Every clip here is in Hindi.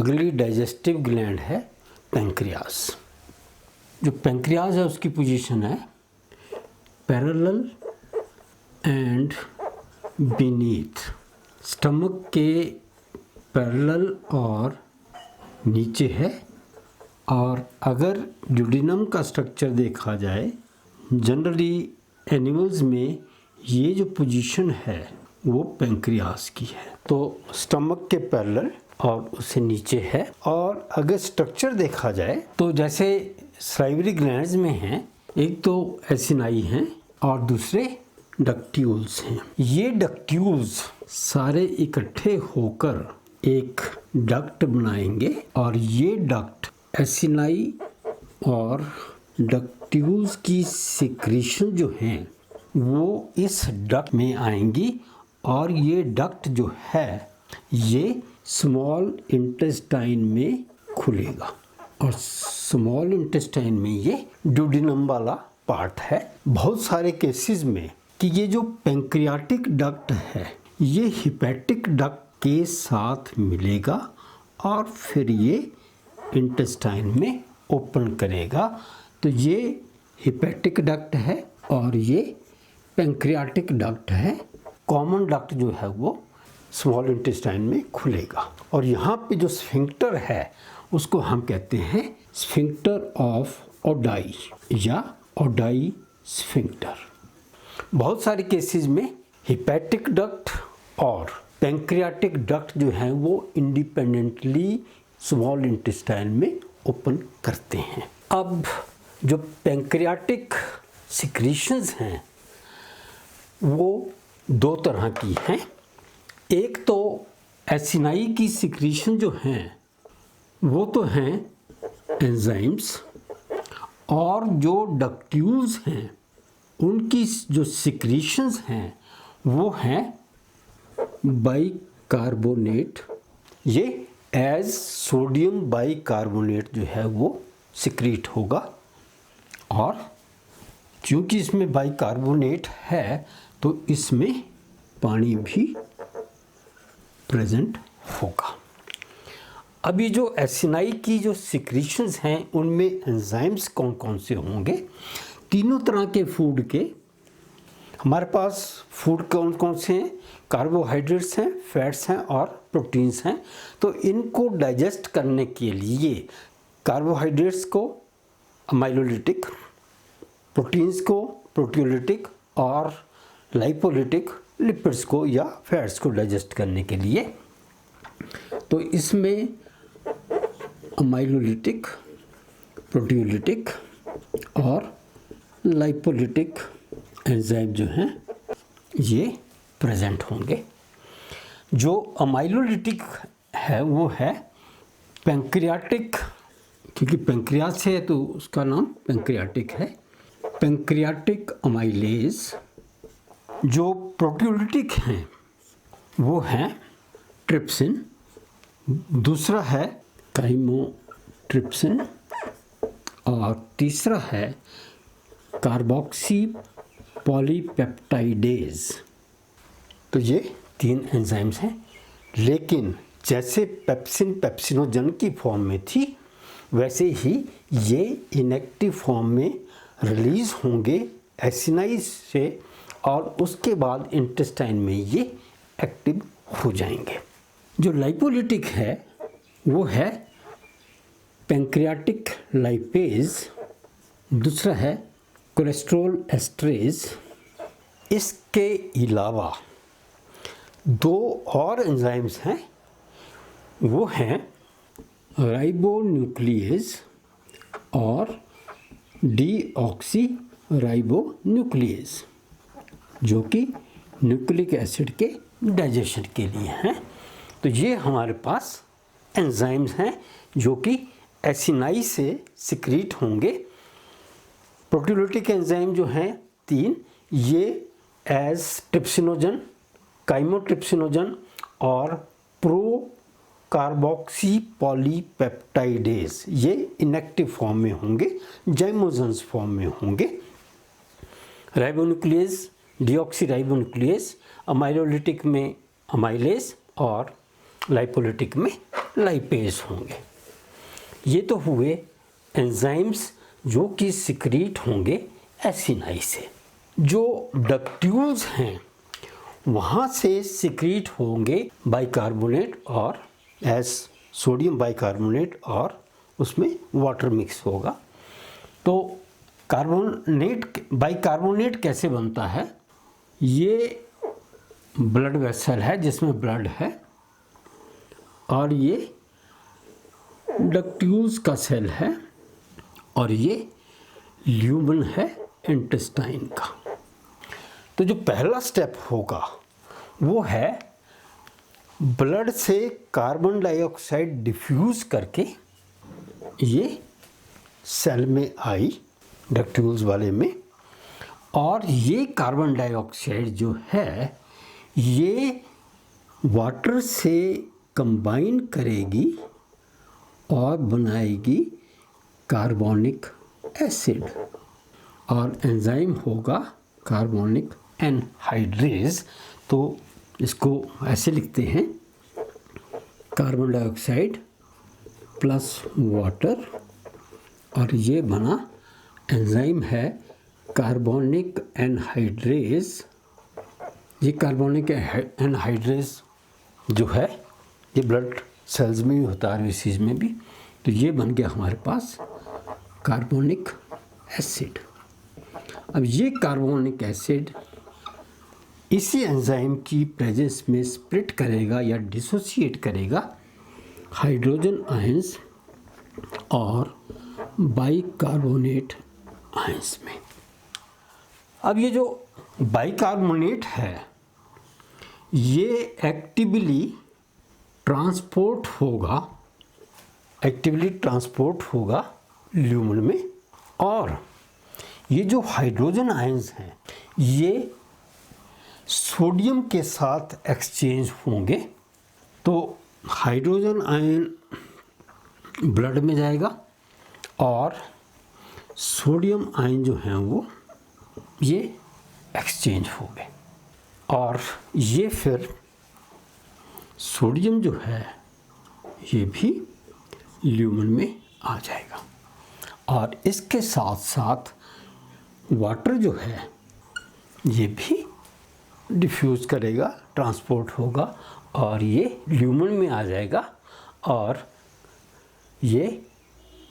अगली डाइजेस्टिव ग्लैंड है पैंक्रियास। जो पैंक्रियास है उसकी पोजीशन है पैरेलल एंड बीनीथ, स्टमक के पैरेलल और नीचे है। और अगर ड्यूडेनम का स्ट्रक्चर देखा जाए, जनरली एनिमल्स में ये जो पोजीशन है वो पैंक्रियास की है, तो स्टमक के पैरेलल और उससे नीचे है। और अगर स्ट्रक्चर देखा जाए तो जैसे सलाइवरी ग्लैंड्स में हैं, एक तो एसिनाई हैं और दूसरे डक्ट्यूल्स हैं। ये डक्ट्यूल्स सारे इकट्ठे होकर एक डक्ट बनाएंगे और ये डक्ट एसिनाई और डक्ट्यूल्स की सिक्रीशन जो हैं वो इस डक्ट में आएंगी और ये डक्ट जो है ये स्मॉल इंटेस्टाइन में खुलेगा और स्मॉल इंटेस्टाइन में ये ड्यूडेनम वाला पार्ट है। बहुत सारे केसेस में कि ये जो पैंक्रियाटिक डक्ट है ये हिपैटिक डक्ट के साथ मिलेगा और फिर ये इंटेस्टाइन में ओपन करेगा। तो ये हिपैटिक डक्ट है और ये पैंक्रियाटिक डक्ट है। कॉमन डक्ट जो है वो स्मॉल इंटेस्टाइन में खुलेगा और यहाँ पे जो स्फिंक्टर है उसको हम कहते हैं स्फिंक्टर ऑफ ओडाई या ओडाई स्फिंक्टर। बहुत सारे केसेस में हिपैटिक डक्ट और पैंक्रियाटिक डक्ट जो है वो इंडिपेंडेंटली स्मॉल इंटेस्टाइन में ओपन करते हैं। अब जो पैंक्रियाटिक सिक्रीशंस हैं वो दो तरह की हैं। एक तो एसिनाई की सिक्रीशन जो हैं वो तो हैं एंजाइम्स, और जो डक्ट्यूल्स हैं उनकी जो सिक्रीशंस हैं वो हैं बाइकार्बोनेट। ये एज सोडियम बाइकार्बोनेट जो है वो सिक्रीट होगा और क्योंकि इसमें बाइकार्बोनेट है तो इसमें पानी भी प्रेजेंट होगा। अभी जो एसिनाई की जो सिक्रीशंस हैं उनमें एंजाइम्स कौन कौन से होंगे? तीनों तरह के फूड के हमारे पास फूड कौन कौन से हैं? कार्बोहाइड्रेट्स हैं, फैट्स हैं और प्रोटीन्स हैं। तो इनको डाइजेस्ट करने के लिए कार्बोहाइड्रेट्स को अमाइलोलिटिक, प्रोटीन्स को प्रोटियोलिटिक और लाइपोलिटिक लिपिड्स को या फैट्स को डाइजेस्ट करने के लिए, तो इसमें अमाइलोलिटिक, प्रोटियोलिटिक और लाइपोलिटिक एंजाइम जो हैं ये प्रेजेंट होंगे। जो अमाइलोलिटिक है वो है पैंक्रियाटिक, क्योंकि पैंक्रियास है तो उसका नाम पैंक्रियाटिक है, पैंक्रियाटिक अमाइलेज। जो प्रोटियोलिटिक हैं वो हैं ट्रिप्सिन, दूसरा है काइमोट्रिप्सिन और तीसरा है कार्बोक्सी पॉलीपेप्टाइडेज। तो ये तीन एंजाइम्स हैं, लेकिन जैसे पेप्सिन पेप्सिनोजन की फॉर्म में थी वैसे ही ये इनएक्टिव फॉर्म में रिलीज होंगे एसिनाई से और उसके बाद इंटेस्टाइन में ये एक्टिव हो जाएंगे। जो लाइपोलिटिक है वो है पैंक्रियाटिक लाइपेज, दूसरा है कोलेस्ट्रॉल एस्ट्रेज। इसके अलावा दो और एंजाइम्स हैं, वो हैं राइबोन्यूक्लियेज और डीऑक्सी राइबोन्यूक्लियेज, जो कि न्यूक्लिक एसिड के डाइजेशन के लिए हैं। तो ये हमारे पास एंजाइम्स हैं जो कि एसिनाई से सिक्रीट होंगे। प्रोटियोलिटिक एंजाइम जो हैं तीन, ये एज ट्रिप्सिनोजन, काइमोट्रिप्सिनोजन और प्रो कार्बोक्सी पॉलीपेप्टाइडेज, ये इनएक्टिव फॉर्म में होंगे, जाइमोजेंस फॉर्म में होंगे। राइबोन्यूक्लियेज, डीऑक्सी राइबोन्यूक्लियेज, अमाइलोलिटिक में अमाइलेज और लाइपोलिटिक में लाइपेज होंगे। ये तो हुए एंजाइम्स जो कि सिक्रीट होंगे एसिनाई से। जो डक्ट्यूल्स हैं वहाँ से सिक्रीट होंगे बाइकार्बोनेट और एस सोडियम बाइकार्बोनेट और उसमें वाटर मिक्स होगा। तो बाइकार्बोनेट कैसे बनता है? ये ब्लड वेसल है जिसमें ब्लड है और ये डक्ट्यूल्स का सेल है और ये ल्यूमन है इंटेस्टाइन का। तो जो पहला स्टेप होगा वो है ब्लड से कार्बन डाइऑक्साइड डिफ्यूज़ करके ये सेल में आई डक्ट्यूल्स वाले में, और ये कार्बन डाइऑक्साइड जो है ये वाटर से कंबाइन करेगी और बनाएगी कार्बोनिक एसिड और एंजाइम होगा कार्बोनिक एनहाइड्रेज। तो इसको ऐसे लिखते हैं, कार्बन डाइऑक्साइड प्लस वाटर और ये बना एंजाइम है कार्बोनिक एनहाइड्रेज। ये कार्बोनिक एनहाइड्रेज जो है ये ब्लड सेल्स में भी होता है, आरबीसीज में भी। तो ये बन गया हमारे पास कार्बोनिक एसिड। अब ये कार्बोनिक एसिड इसी एंजाइम की प्रेजेंस में स्प्लिट करेगा या डिसोसिएट करेगा हाइड्रोजन आयंस और बाइकार्बोनेट आयंस में। अब ये जो बाइकार्बोनेट है ये एक्टिवली ट्रांसपोर्ट होगा ल्यूमन में, और ये जो हाइड्रोजन आयंस हैं ये सोडियम के साथ एक्सचेंज होंगे। तो हाइड्रोजन आयन ब्लड में जाएगा और सोडियम आयन जो हैं वो ये एक्सचेंज होंगे और ये फिर सोडियम जो है ये भी ल्यूमन में आ जाएगा और इसके साथ साथ वाटर जो है ये भी डिफ्यूज़ करेगा, ट्रांसपोर्ट होगा और ये ल्यूमन में आ जाएगा और ये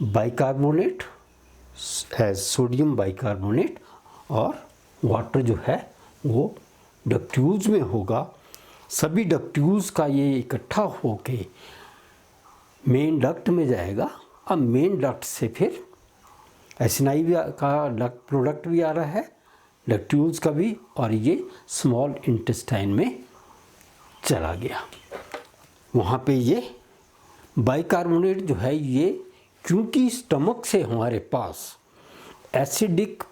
बाइकार्बोनेट है, सोडियम बाइकार्बोनेट, और वाटर जो है वो डक्ट्यूल्स में होगा। सभी डक्ट्यूल्स का ये इकट्ठा होके मेन डक्ट में जाएगा। अब मेन डक्ट से फिर एसिनाई का डक्ट प्रोडक्ट भी आ रहा है, डक्ट्यूल्स का भी, और ये स्मॉल इंटेस्टाइन में चला गया। वहाँ पे ये बाइकार्बोनेट जो है ये क्योंकि स्टमक से हमारे पास एसिडिक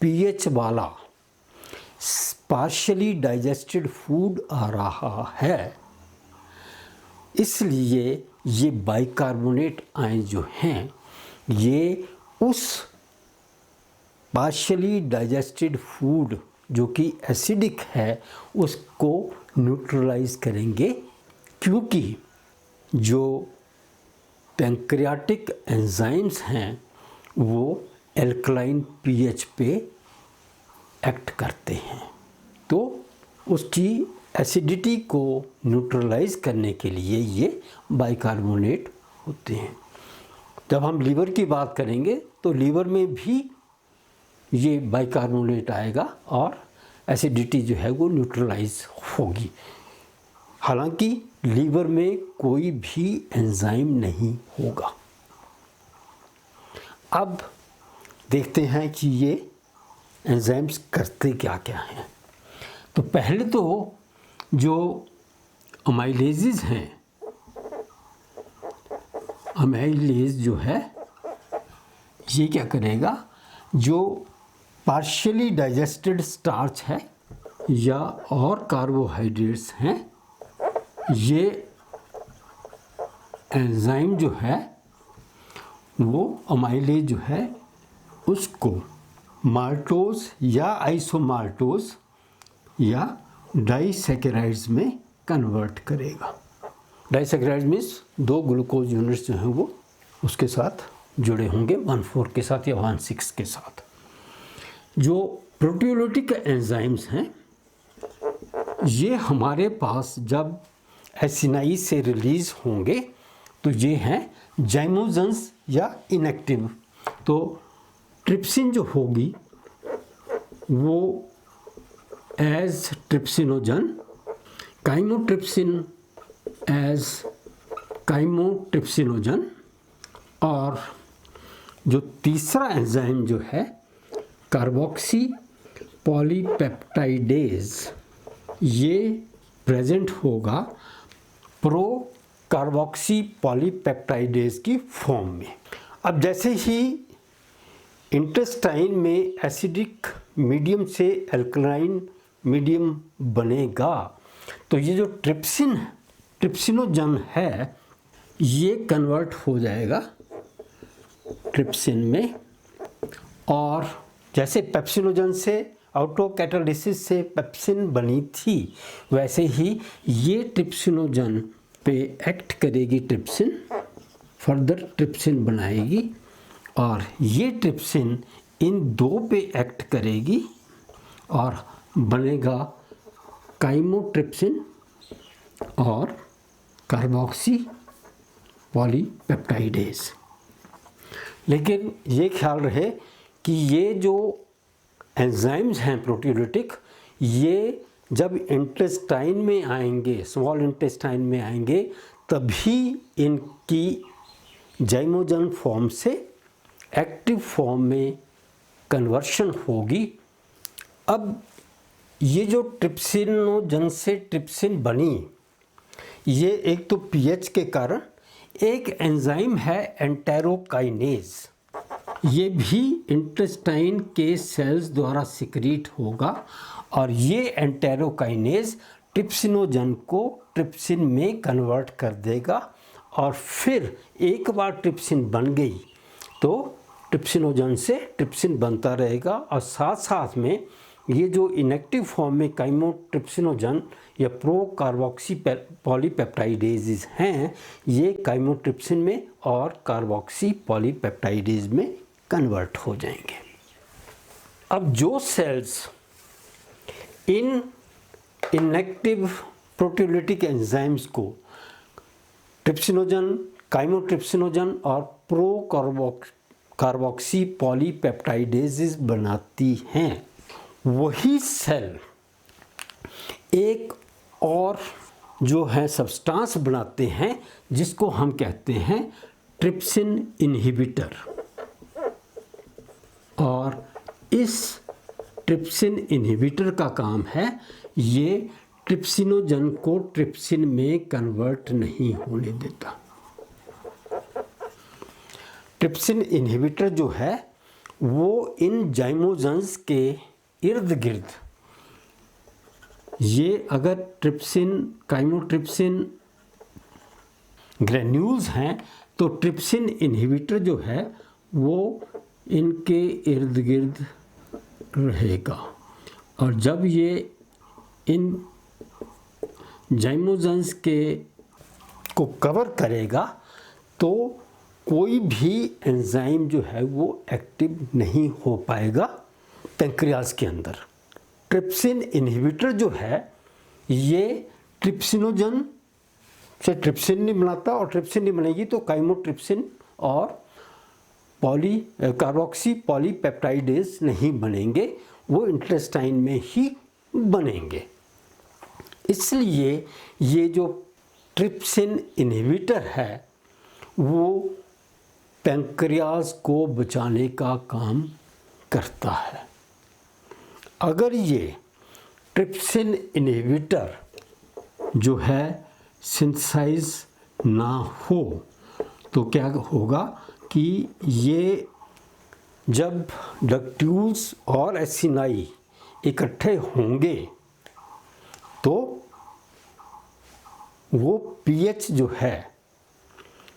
पीएच वाला पार्शियली डाइजेस्टेड फूड आ रहा है, इसलिए ये बाइकार्बोनेट आयन जो हैं ये उस पार्शियली डाइजेस्टेड फूड जो कि एसिडिक है उसको न्यूट्रलाइज करेंगे, क्योंकि जो पैंक्रियाटिक एंजाइम्स हैं वो एल्कलाइन पीएच पे एक्ट करते हैं। तो उसकी एसिडिटी को न्यूट्रलाइज करने के लिए ये बाइकार्बोनेट होते हैं। जब हम लीवर की बात करेंगे तो लीवर में भी ये बाइकार्बोनेट आएगा और एसिडिटी जो है वो न्यूट्रलाइज होगी। हालांकि लीवर में कोई भी एंजाइम नहीं होगा। अब देखते हैं कि ये एंजाइम्स करते क्या क्या हैं। तो पहले तो जो अमाइलेजेस हैं, अमाइलेज जो है ये क्या करेगा, जो पार्शियली डाइजेस्टेड स्टार्च है या और कार्बोहाइड्रेट्स हैं, ये एंजाइम जो है वो अमाइलेज जो है उसको माल्टोज या आइसोमाल्टोज या डाइसैकेराइड्स में कन्वर्ट करेगा। डाइसैकेराइड मीन्स 2 ग्लूकोज यूनिट्स जो हैं वो उसके साथ जुड़े होंगे 1,4 के साथ या 1,6 के साथ। जो प्रोटियोलिटिक एंजाइम्स हैं ये हमारे पास जब एसिनाई से रिलीज होंगे तो ये हैं जाइमोजेंस या इनएक्टिव। तो ट्रिप्सिन जो होगी वो as trypsinogen, chymotrypsin as chymotrypsinogen, और जो तीसरा एंजाइम जो है कार्बोक्सी पॉलीपेप्टाइडेज ये प्रेजेंट होगा प्रो कार्बोक्सी पॉलीपेप्टाइडेज की फॉर्म में। अब जैसे ही इंटेस्टाइन में एसिडिक मीडियम से एल्कलाइन मीडियम बनेगा तो ये जो ट्रिप्सिनोजन है ये कन्वर्ट हो जाएगा ट्रिप्सिन में, और जैसे पेप्सिनोजन से ऑटोकैटालिसिस से पेप्सिन बनी थी वैसे ही ये ट्रिप्सिनोजन पे एक्ट करेगी ट्रिप्सिन, फर्दर ट्रिप्सिन बनाएगी, और ये ट्रिप्सिन इन 2 पे एक्ट करेगी और बनेगा काइमोट्रिप्सिन और कार्बोक्सी पॉलीपेप्टाइडेज। लेकिन ये ख्याल रहे कि ये जो एंजाइम्स हैं प्रोटियोलिटिक ये जब इंटेस्टाइन में आएंगे, स्मॉल इंटेस्टाइन में आएंगे, तभी इनकी जाइमोजन फॉर्म से एक्टिव फॉर्म में कन्वर्शन होगी। अब ये जो ट्रिप्सिनोजन से ट्रिप्सिन बनी ये एक तो पीएच के कारण, एक एंजाइम है एंटेरोकाइनेज, ये भी इंटेस्टाइन के सेल्स द्वारा सिक्रीट होगा और ये एंटेरोकाइनेज ट्रिप्सिनोजन को ट्रिप्सिन में कन्वर्ट कर देगा, और फिर एक बार ट्रिप्सिन बन गई तो ट्रिप्सिनोजन से ट्रिप्सिन बनता रहेगा, और साथ साथ में ये जो इनएक्टिव फॉर्म में काइमोट्रिप्सिनोजन या प्रो कार्बोक्सी पॉलीपेप्टाइडेज हैं ये काइमोट्रिप्सिन में और कार्बोक्सी पॉलीपेप्टाइडेज में कन्वर्ट हो जाएंगे। अब जो सेल्स इन इनएक्टिव प्रोटियोलिटिक एंजाइम्स को ट्रिप्सिनोजन, काइमोट्रिप्सिनोजन और प्रो कार्बोक्सी पॉलीपेप्टाइडेज बनाती हैं, वही सेल एक और जो है सब्सटेंस बनाते हैं जिसको हम कहते हैं ट्रिप्सिन इनहिबिटर, और इस ट्रिप्सिन इनहिबिटर का काम है ये ट्रिप्सिनोजन को ट्रिप्सिन में कन्वर्ट नहीं होने देता। ट्रिप्सिन इनहिबिटर जो है वो इन जाइमोजेंस के इर्द गिर्द, ये अगर ट्रिप्सिन काइमोट्रिप्सिन ग्रेन्यूल्स हैं तो ट्रिप्सिन इनहिबिटर जो है वो इनके इर्द गिर्द रहेगा, और जब ये इन जाइमोजेंस के को कवर करेगा तो कोई भी एंजाइम जो है वो एक्टिव नहीं हो पाएगा पैंक्रियाज के अंदर। ट्रिप्सिन इनहिबिटर जो है ये ट्रिप्सिनोजन से ट्रिप्सिन नहीं बनाता, और ट्रिप्सिन नहीं बनेगी तो काइमोट्रिप्सिन और कार्बोक्सी पॉलीपेप्टाइडेज नहीं बनेंगे, वो इंटेस्टाइन में ही बनेंगे। इसलिए ये जो ट्रिप्सिन इनहिबिटर है वो पैंक्रियाज को बचाने का काम करता है। अगर ये ट्रिप्सिन इनहिबिटर जो है सिंथेसाइज ना हो तो क्या होगा कि ये जब डक्ट्यूल्स और एसिनाई इकट्ठे होंगे तो वो पीएच जो है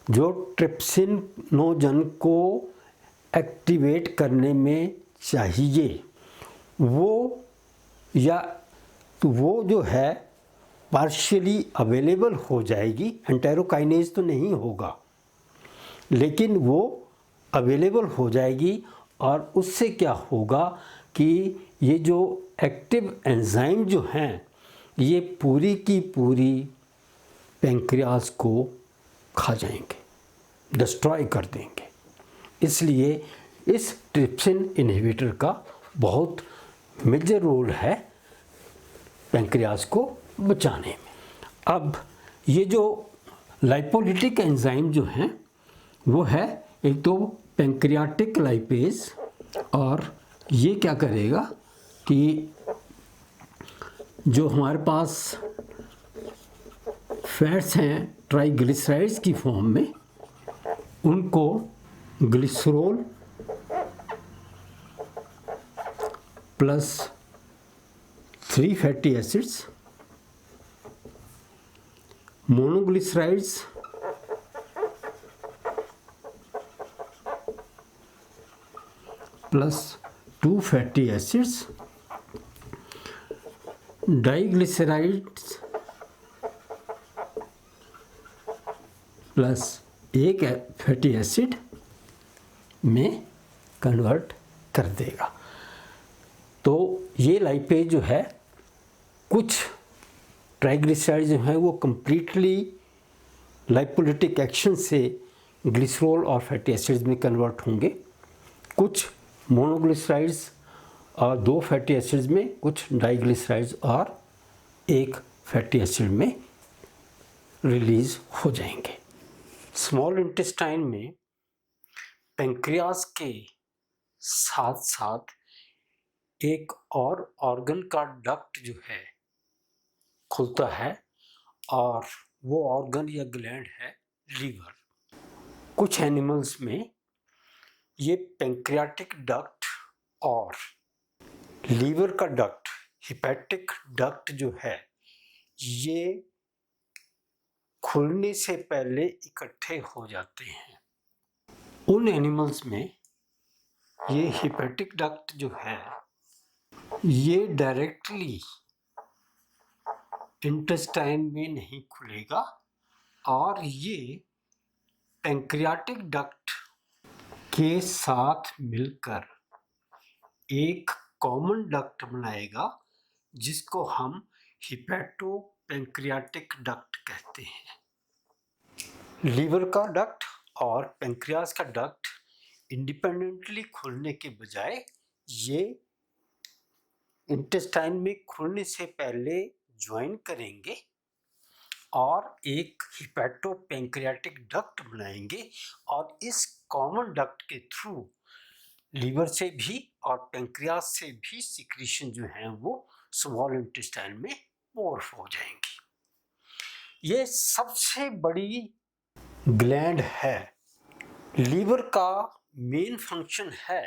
जो ट्रिप्सिनोजन को एक्टिवेट करने में चाहिए वो जो है पार्शियली अवेलेबल हो जाएगी, एंटेरोकाइनेज तो नहीं होगा लेकिन वो अवेलेबल हो जाएगी। और उससे क्या होगा कि ये जो एक्टिव एंजाइम जो हैं ये पूरी की पूरी पैंक्रियाज को खा जाएंगे, डिस्ट्रॉय कर देंगे। इसलिए इस ट्रिप्सिन इनहिबिटर का बहुत मेजर रोल है पैंक्रियाज को बचाने में। अब ये जो लाइपोलिटिक एंजाइम जो हैं वो है एक तो पैंक्रियाटिक लाइपेज, और ये क्या करेगा कि जो हमारे पास फैट्स हैं ट्राइग्लिसराइड्स की फॉर्म में, उनको glycerol plus 3 fatty acids, monoglycerides plus 2 fatty acids, diglycerides plus 1 fatty acid में कन्वर्ट कर देगा। तो ये लाइपेज जो है, कुछ ट्राइग्लिसराइड जो है वो कम्प्लीटली लाइपोलिटिक एक्शन से ग्लिसरॉल और फैटी एसिड्स में कन्वर्ट होंगे, कुछ मोनोग्लिसराइड्स और 2 फैटी एसिड्स में, कुछ डाइग्लिसराइड्स और 1 फैटी एसिड में रिलीज हो जाएंगे। स्मॉल इंटेस्टाइन में पैंक्रियाज के साथ साथ एक और ऑर्गन का डक्ट जो है खुलता है, और वो ऑर्गन या ग्लैंड है लीवर। कुछ एनिमल्स में ये पैंक्रियाटिक डक्ट और लीवर का डक्ट, हिपैटिक डक्ट जो है, ये खुलने से पहले इकट्ठे हो जाते हैं। उन एनिमल्स में ये हिपैटिक डक्ट जो है ये डायरेक्टली इंटेस्टाइन में नहीं खुलेगा, और ये पैंक्रियाटिक डक्ट के साथ मिलकर एक कॉमन डक्ट बनाएगा जिसको हम हिपैटो पैंक्रियाटिक डक्ट कहते हैं। लीवर का डक्ट और पैंक्रियाज का डक्ट इंडिपेंडेंटली खुलने के बजाय ये इंटेस्टाइन में खुलने से पहले ज्वाइन करेंगे और एक हिपैटो पैंक्रियाटिक डक्ट बनाएंगे, और इस कॉमन डक्ट के थ्रू लीवर से भी और पैंक्रियाज से भी सिक्रीशन जो है वो स्मॉल इंटेस्टाइन में पोर हो जाएंगी। ये सबसे बड़ी ग्लैंड है। लीवर का मेन फंक्शन है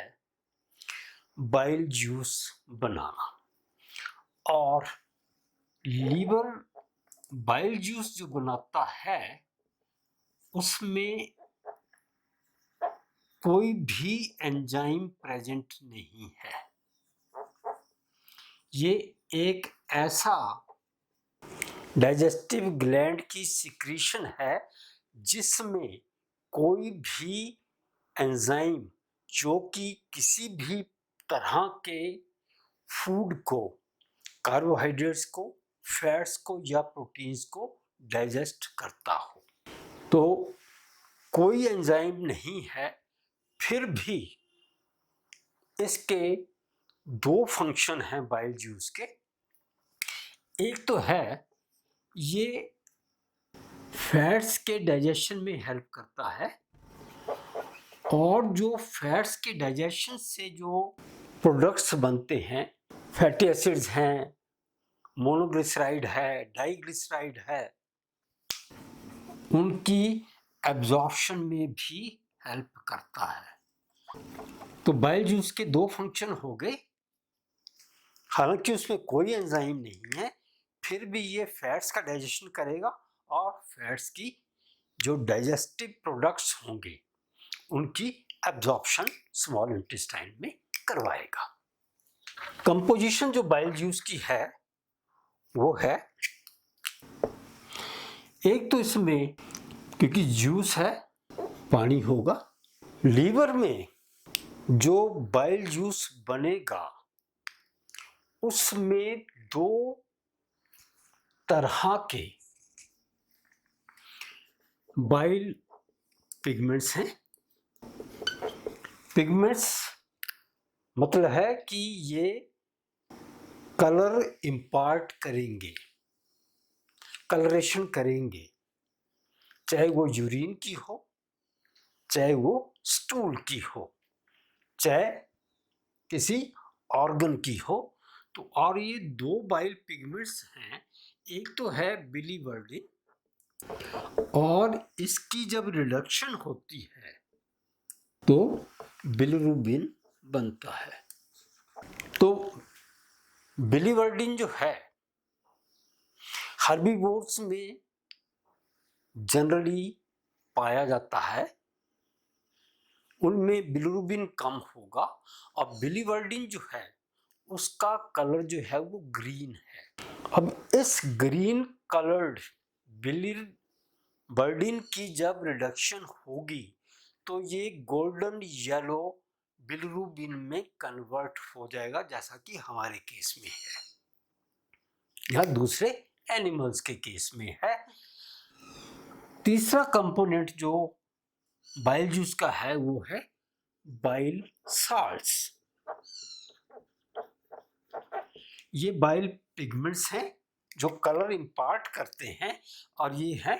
बाइल जूस बनाना, और लीवर बाइल जूस जो बनाता है उसमें कोई भी एंजाइम प्रेजेंट नहीं है। ये एक ऐसा डाइजेस्टिव ग्लैंड की सिक्रीशन है जिसमें कोई भी एंजाइम जो कि किसी भी तरह के फूड को, कार्बोहाइड्रेट्स को, फैट्स को या प्रोटीन्स को डाइजेस्ट करता हो, तो कोई एंजाइम नहीं है। फिर भी इसके 2 फंक्शन हैं बाइल जूस के। एक तो है ये फैट्स के डाइजेशन में हेल्प करता है, और जो फैट्स के डाइजेशन से जो प्रोडक्ट्स बनते हैं, फैटी एसिड्स हैं, मोनोग्लिसराइड है, डाइग्लिसराइड है, उनकी एब्जॉर्प्शन में भी हेल्प करता है। तो बाइल जूस के 2 फंक्शन हो गए। हालांकि उसमें कोई एंजाइम नहीं है, फिर भी ये फैट्स का डाइजेशन करेगा और फैट्स की जो डाइजेस्टिव प्रोडक्ट्स होंगे उनकी एब्जॉर्प्शन स्मॉल इंटेस्टाइन में करवाएगा। कंपोजिशन जो बाइल जूस की है वो है एक तो इसमें क्योंकि जूस है पानी होगा, लीवर में जो बाइल जूस बनेगा उसमें दो तरह के बाइल पिगमेंट्स हैं। पिगमेंट्स मतलब है कि ये कलर इंपार्ट करेंगे, कलरेशन करेंगे, चाहे वो यूरिन की हो, चाहे वो स्टूल की हो, चाहे किसी ऑर्गन की हो। तो और ये दो बाइल पिगमेंट्स हैं, एक तो है बिलीवर्डिन और इसकी जब रिडक्शन होती है तो बिलिरुबिन बनता है। तो बिलीवर्डिन जो है हर्बीवोर्स में जनरली पाया जाता है, उनमें बिलिरुबिन कम होगा और बिलीवर्डिन जो है उसका कलर जो है वो ग्रीन है। अब इस ग्रीन कलर्ड बिलीवर्डिन की जब रिडक्शन होगी तो ये गोल्डन येलो बिलिरुबिन में कन्वर्ट हो जाएगा, जैसा कि हमारे केस में है या दूसरे एनिमल्स के केस में है। तीसरा कंपोनेंट जो बाइल जूस का है वो है बाइल साल्ट्स। ये बाइल पिगमेंट्स हैं जो कलर इंपार्ट करते हैं और ये है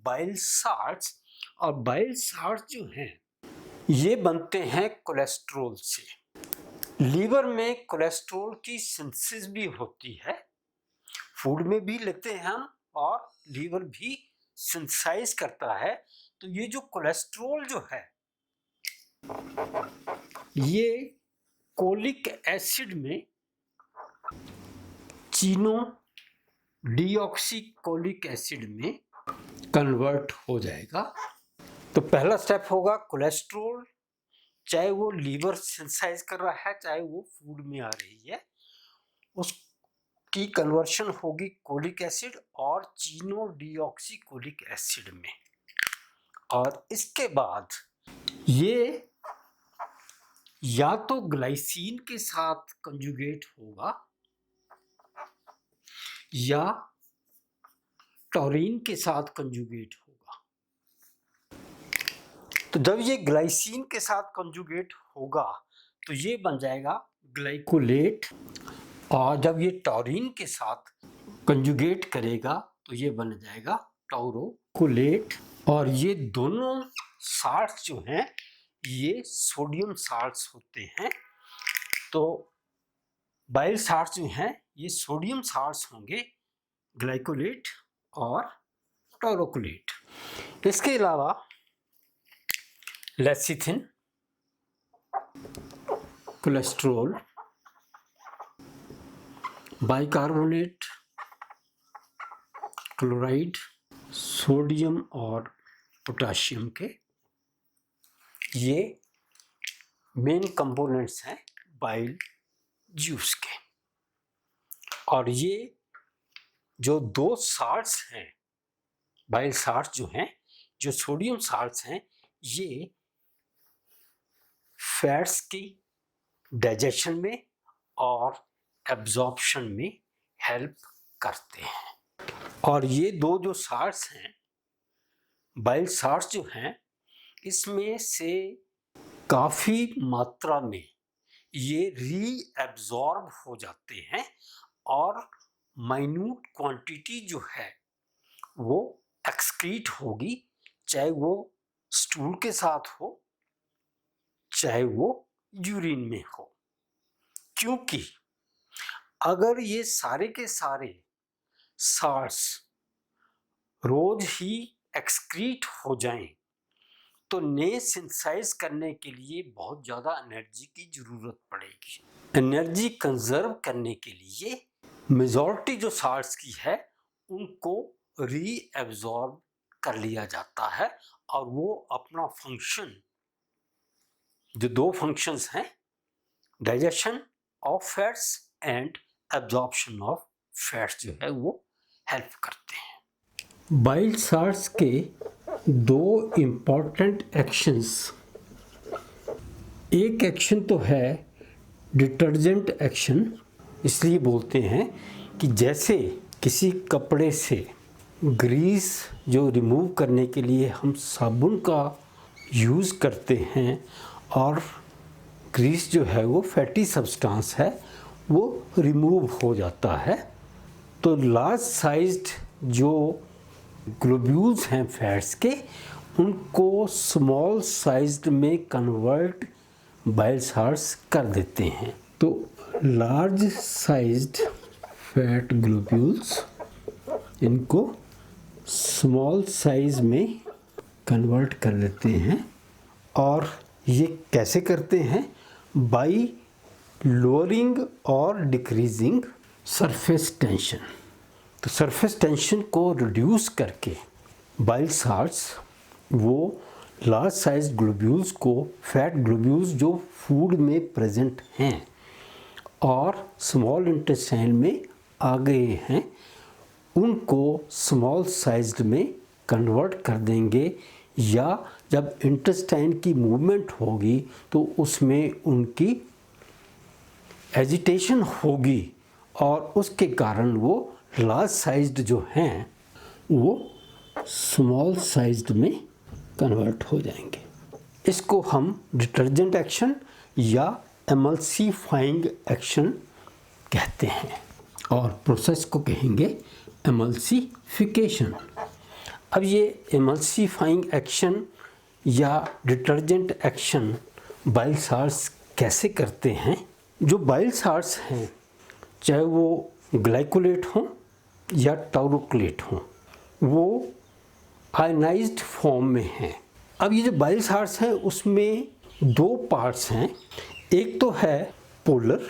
बाइल साल्ट्स। और बाइल साल्ट्स जो हैं ये बनते हैं कोलेस्ट्रॉल से। लीवर में कोलेस्ट्रॉल की सिंथेसिस भी होती है, फूड में भी लेते हैं हम और लीवर भी सिंथेसाइज करता है। तो ये जो कोलेस्ट्रॉल जो है ये कोलिक एसिड में चीनो डीऑक्सीकोलिक एसिड में कन्वर्ट हो जाएगा। तो पहला स्टेप होगा कोलेस्ट्रॉल, चाहे वो लीवर सिंथेसाइज कर रहा है चाहे वो फूड में आ रही है, उसकी कन्वर्शन होगी कोलिक एसिड और चीनो डीऑक्सीकोलिक एसिड में। और इसके बाद ये या तो ग्लाइसिन के साथ कंजुगेट होगा या टॉरिन के साथ कंजुगेट होगा। तो जब ये ग्लाइसिन के साथ कंजुगेट होगा तो ये बन जाएगा ग्लाइकोलेट, और जब ये टॉरिन के साथ कंजुगेट करेगा तो ये बन जाएगा टॉरोकोलेट। और ये दोनों साल्ट्स जो हैं ये सोडियम साल्ट्स होते हैं। तो बाइल साल्ट्स जो हैं ये सोडियम साल्ट्स होंगे, ग्लाइकोलेट और टॉरोकोलेट। इसके अलावा lecithin, cholesterol, bicarbonate, chloride, sodium और पोटाशियम के ये मेन कंपोनेंट्स हैं बाइल जूस के। और ये जो दो साल्ट्स हैं बाइल साल्ट्स जो हैं, जो सोडियम साल्ट्स हैं, ये फैट्स की डाइजेशन में और एब्जॉर्प्शन में हेल्प करते हैं। और ये दो जो साल्ट्स हैं बाइल साल्ट्स जो हैं इसमें से काफ़ी मात्रा में ये रीएब्जॉर्ब हो जाते हैं और माइन्यूट क्वांटिटी जो है वो एक्सक्रीट होगी, चाहे वो स्टूल के साथ हो चाहे वो यूरिन में हो। क्योंकि अगर ये सारे के सारे साल्ट्स रोज ही एक्सक्रीट हो जाएं तो नए सिंथेसाइज करने के लिए बहुत ज़्यादा एनर्जी की ज़रूरत पड़ेगी। एनर्जी कंजर्व करने के लिए मेजॉरिटी जो साल्ट्स की है उनको रीएब्जॉर्ब कर लिया जाता है और वो अपना फंक्शन, जो दो फंक्शंस हैं digestion of fats and absorption of fats जो है वो हेल्प करते हैं। बाइल साल्ट्स के दो इम्पॉर्टेंट एक्शंस, एक एक्शन तो है डिटर्जेंट एक्शन, इसलिए बोलते हैं कि जैसे किसी कपड़े से ग्रीस जो रिमूव करने के लिए हम साबुन का यूज़ करते हैं और ग्रीस जो है वो फैटी सब्सटेंस है वो रिमूव हो जाता है, तो लार्ज साइज्ड जो ग्लोब्यूल्स हैं फैट्स के उनको स्मॉल साइज्ड में कन्वर्ट बाइल साल्ट्स कर देते हैं। तो लार्ज साइज्ड फैट ग्लोब्यूल्स इनको स्मॉल साइज में कन्वर्ट कर देते हैं, और ये कैसे करते हैं? बाई लोअरिंग और डिक्रीजिंग सरफेस टेंशन। तो सरफेस टेंशन को रिड्यूस करके बाइल साल्ट्स वो लार्ज साइज ग्लोब्यूल्स को, फैट ग्लोब्यूल्स जो फूड में प्रेजेंट हैं और स्मॉल इंटेस्टाइन में आ गए हैं, उनको स्मॉल साइज्ड में कन्वर्ट कर देंगे, या जब इंटेस्टाइन की मूवमेंट होगी तो उसमें उनकी एजिटेशन होगी और उसके कारण वो लार्ज साइज्ड जो हैं वो स्मॉल साइज्ड में कन्वर्ट हो जाएंगे। इसको हम डिटर्जेंट एक्शन या एमल्सीफाइंग एक्शन कहते हैं, और प्रोसेस को कहेंगे एमल्सीफिकेशन। अब ये एमल्सीफाइंग एक्शन या डिटर्जेंट एक्शन बाइल साल्ट्स कैसे करते हैं? जो बाइल साल्ट्स हैं, चाहे वो ग्लाइकोलेट हों या टाउरोक्लेट हों, वो आयनाइज्ड फॉर्म में हैं। अब ये जो बाइल साल्ट्स हैं उसमें दो पार्ट्स हैं, एक तो है पोलर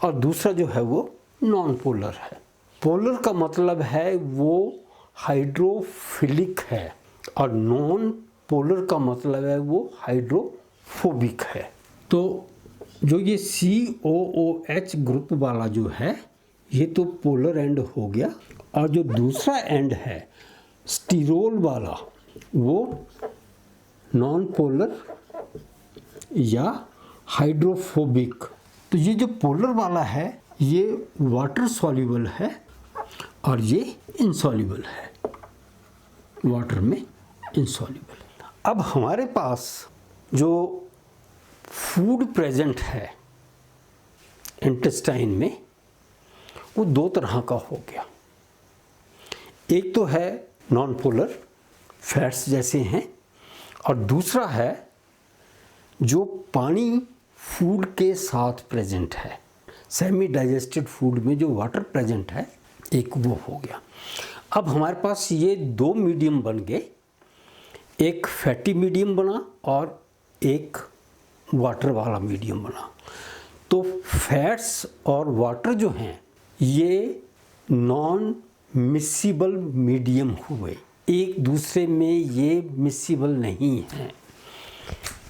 और दूसरा जो है वो नॉन पोलर है। पोलर का मतलब है वो हाइड्रोफिलिक है और नॉन पोलर का मतलब है वो हाइड्रोफोबिक है। तो जो ये COOH ग्रुप वाला जो है ये तो पोलर एंड हो गया, और जो दूसरा एंड है स्टीरोल वाला वो नॉन पोलर या हाइड्रोफोबिक। तो ये जो पोलर वाला है ये वाटर सॉल्युबल है और ये इनसॉल्युबल है, वाटर में इनसॉल्युबल। अब हमारे पास जो फूड प्रेजेंट है इंटेस्टाइन में वो दो तरह का हो गया। एक तो है नॉन पोलर फैट्स जैसे हैं, और दूसरा है जो पानी फूड के साथ प्रेजेंट है। सेमी डाइजेस्टेड फूड में जो वाटर प्रेजेंट है एक वो हो गया। अब हमारे पास ये दो मीडियम बन गए, एक फैटी मीडियम बना और एक वाटर वाला मीडियम बना। तो फैट्स और वाटर जो हैं ये नॉन मिसिबल मीडियम हुए, एक दूसरे में ये मिसिबल नहीं हैं।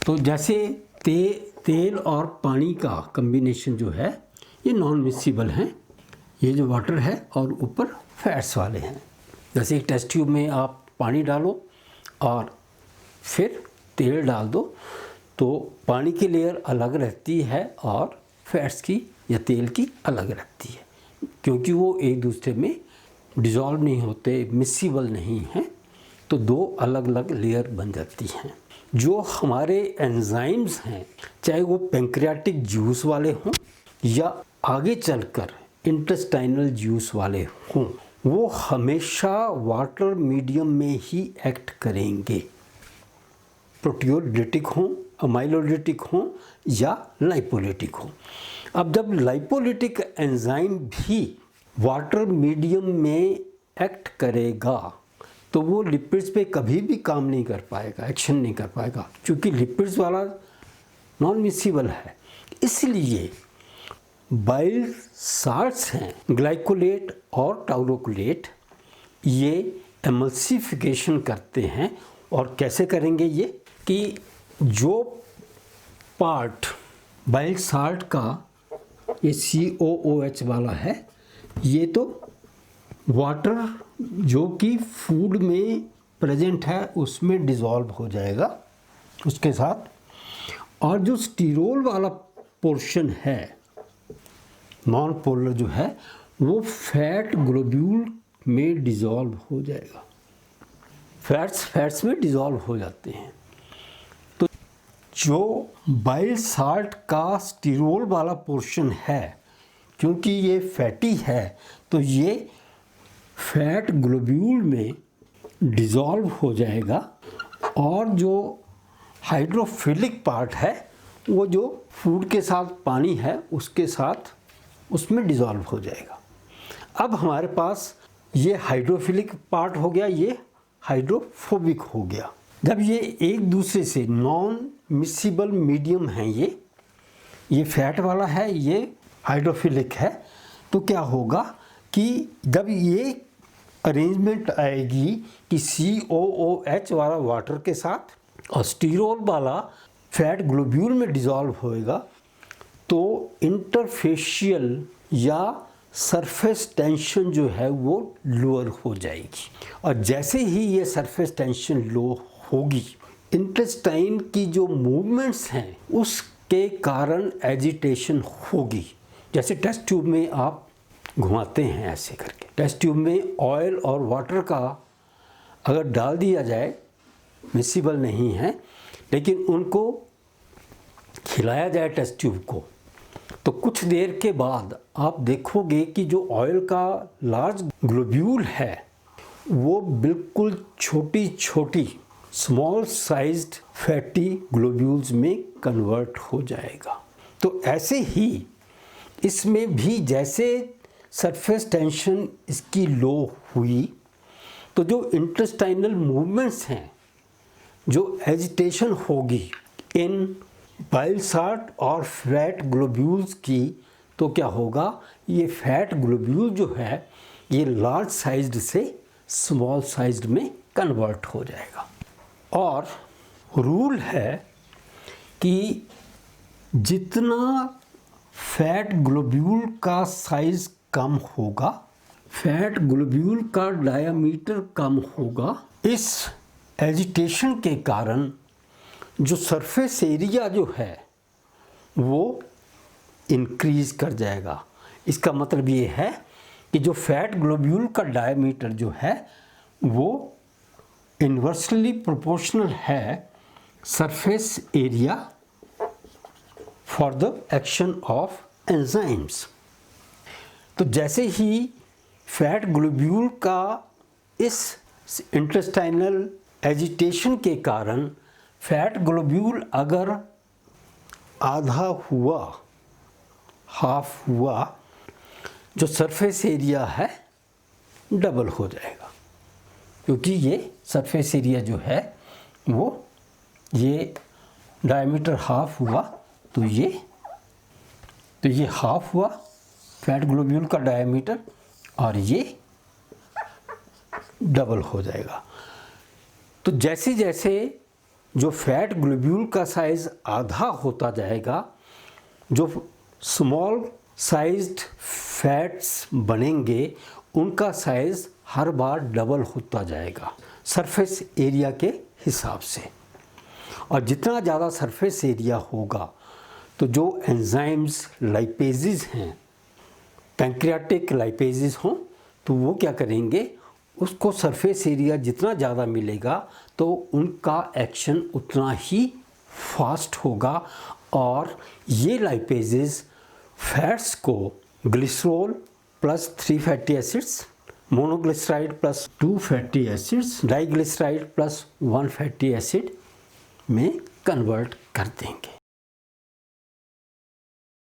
तो जैसे तेल और पानी का कम्बिनेशन जो है ये नॉन मिसिबल हैं, ये जो वाटर है और ऊपर फैट्स वाले हैं। जैसे एक टेस्ट ट्यूब में आप पानी डालो और फिर तेल डाल दो तो पानी की लेयर अलग रहती है और फैट्स की या तेल की अलग रहती है, क्योंकि वो एक दूसरे में डिज़ोल्व नहीं होते, मिसिबल नहीं हैं, तो दो अलग अलग लेयर बन जाती हैं। जो हमारे एंजाइम्स हैं, चाहे वो पैंक्रियाटिक जूस वाले हों या आगे चलकर इंटेस्टाइनल जूस वाले हों, वो हमेशा वाटर मीडियम में ही एक्ट करेंगे, प्रोटियोलिटिक हों, अमाइलोलिटिक हों या लाइपोलिटिक हों। अब जब लाइपोलिटिक एंजाइम भी वाटर मीडियम में एक्ट करेगा तो वो लिपिड्स पे कभी भी काम नहीं कर पाएगा, एक्शन नहीं कर पाएगा, क्योंकि लिपिड्स वाला नॉन मिसिबल है। इसलिए बाइल साल्ट्स हैं ग्लाइकोलेट और टाउरोक्लेट, ये एमल्सिफिकेशन करते हैं। और कैसे करेंगे ये कि जो पार्ट बाइल साल्ट का ये COOH वाला है ये तो वाटर जो कि फूड में प्रेजेंट है उसमें डिज़ोल्व हो जाएगा उसके साथ, और जो स्टीरोल वाला पोर्शन है नॉन पोलर जो है वो फैट ग्लोब्यूल में डिज़ोल्व हो जाएगा। फैट्स में डिज़ोल्व हो जाते हैं। तो जो बाइल साल्ट का स्टीरोल वाला पोर्शन है, क्योंकि ये फैटी है तो ये फैट ग्लोब्यूल में डिज़ोल्व हो जाएगा, और जो हाइड्रोफिलिक पार्ट है वो जो फूड के साथ पानी है उसके साथ उसमें डिज़ोल्व हो जाएगा। अब हमारे पास ये हाइड्रोफिलिक पार्ट हो गया, ये हाइड्रोफोबिक हो गया। जब ये एक दूसरे से नॉन मिसिबल मीडियम हैं, ये फैट वाला है, ये हाइड्रोफिलिक है, तो क्या होगा कि जब ये अरेंजमेंट आएगी कि COOH वाला वाटर के साथ और स्टीरोल वाला फैट ग्लोब्यूल में डिज़ोल्व होएगा, तो इंटरफेशियल या सरफेस टेंशन जो है वो लोअर हो जाएगी। और जैसे ही ये सरफेस टेंशन लो होगी, इंटेस्टाइन की जो मूवमेंट्स हैं उसके कारण एजिटेशन होगी। जैसे टेस्ट ट्यूब में आप घुमाते हैं ऐसे करके, टेस्ट ट्यूब में ऑयल और वाटर का अगर डाल दिया जाए, मिसिबल नहीं है, लेकिन उनको खिलाया जाए टेस्ट ट्यूब को, तो कुछ देर के बाद आप देखोगे कि जो ऑयल का लार्ज ग्लोब्यूल है वो बिल्कुल छोटी छोटी स्मॉल साइज्ड फैटी ग्लोब्यूल्स में कन्वर्ट हो जाएगा। तो ऐसे ही इसमें भी जैसे सरफेस टेंशन इसकी लो हुई, तो जो इंटेस्टाइनल मूवमेंट्स हैं, जो एजिटेशन होगी इन बाइल साल्ट और फैट ग्लोब्यूल्स की, तो क्या होगा, ये फैट ग्लोब्यूल जो है ये लार्ज साइज्ड से स्मॉल साइज्ड में कन्वर्ट हो जाएगा। और रूल है कि जितना फैट ग्लोब्यूल का साइज कम होगा, फैट ग्लोब्यूल का डायामीटर कम होगा, इस एजिटेशन के कारण जो सरफेस एरिया जो है वो इंक्रीज कर जाएगा। इसका मतलब ये है कि जो फैट ग्लोब्यूल का डायमीटर जो है वो इन्वर्सली प्रोपोर्शनल है surface area for the action of enzymes. तो जैसे ही फैट ग्लोब्यूल का इस इंटेस्टाइनल एजिटेशन के कारण फैट ग्लोब्यूल अगर आधा हुआ, हाफ हुआ, जो सरफेस एरिया है डबल हो जाएगा, क्योंकि ये सरफेस एरिया जो है वो ये डायमीटर हाफ हुआ, तो ये हाफ हुआ फैट ग्लोब्यूल का डायमीटर, और ये डबल हो जाएगा। तो जैसे जैसे जो फैट ग्लोब्यूल का साइज़ आधा होता जाएगा, जो स्मॉल साइज्ड फैट्स बनेंगे उनका साइज़ हर बार डबल होता जाएगा सरफेस एरिया के हिसाब से। और जितना ज़्यादा सरफेस एरिया होगा तो जो एंजाइम्स लाइपेजेस हैं, पैंक्रियाटिक लाइपेजेस हों, तो वो क्या करेंगे, उसको सरफेस एरिया जितना ज़्यादा मिलेगा तो उनका एक्शन उतना ही फास्ट होगा, और ये लाइपेजेस फैट्स को glycerol plus 3 fatty acids, monoglyceride plus 2 fatty acids, diglyceride plus 1 fatty acid में कन्वर्ट कर देंगे।